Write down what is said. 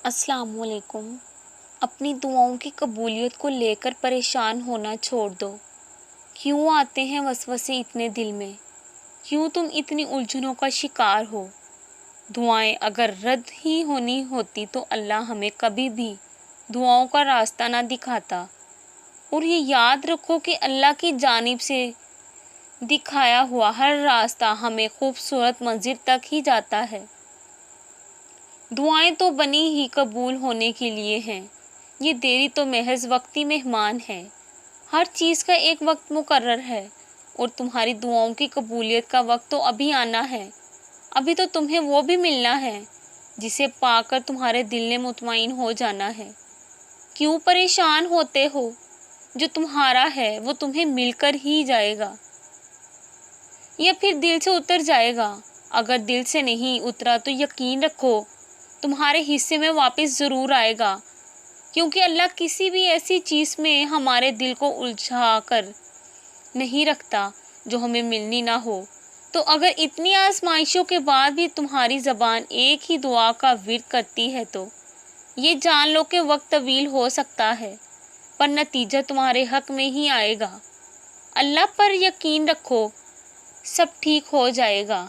السلام علیکم۔ اپنی دعاؤں کی قبولیت کو لے کر پریشان ہونا چھوڑ دو۔ کیوں آتے ہیں وسوسے اتنے دل میں؟ کیوں تم اتنی الجھنوں کا شکار ہو؟ دعائیں اگر رد ہی ہونی ہوتی تو اللہ ہمیں کبھی بھی دعاؤں کا راستہ نہ دکھاتا۔ اور یہ یاد رکھو کہ اللہ کی جانب سے دکھایا ہوا ہر راستہ ہمیں خوبصورت منزل تک ہی جاتا ہے۔ دعائیں تو بنی ہی قبول ہونے کے لیے ہیں۔ یہ دیری تو محض وقتی مہمان ہے۔ ہر چیز کا ایک وقت مقرر ہے اور تمہاری دعاؤں کی قبولیت کا وقت تو ابھی آنا ہے۔ ابھی تو تمہیں وہ بھی ملنا ہے جسے پا کر تمہارے دل نے مطمئن ہو جانا ہے۔ کیوں پریشان ہوتے ہو؟ جو تمہارا ہے وہ تمہیں مل کر ہی جائے گا یا پھر دل سے اتر جائے گا۔ اگر دل سے نہیں اترا تو یقین رکھو تمہارے حصے میں واپس ضرور آئے گا، کیونکہ اللہ کسی بھی ایسی چیز میں ہمارے دل کو الجھا کر نہیں رکھتا جو ہمیں ملنی نہ ہو۔ تو اگر اتنی آزمائشوں کے بعد بھی تمہاری زبان ایک ہی دعا کا ورد کرتی ہے تو یہ جان لو کہ وقت طویل ہو سکتا ہے پر نتیجہ تمہارے حق میں ہی آئے گا۔ اللہ پر یقین رکھو، سب ٹھیک ہو جائے گا۔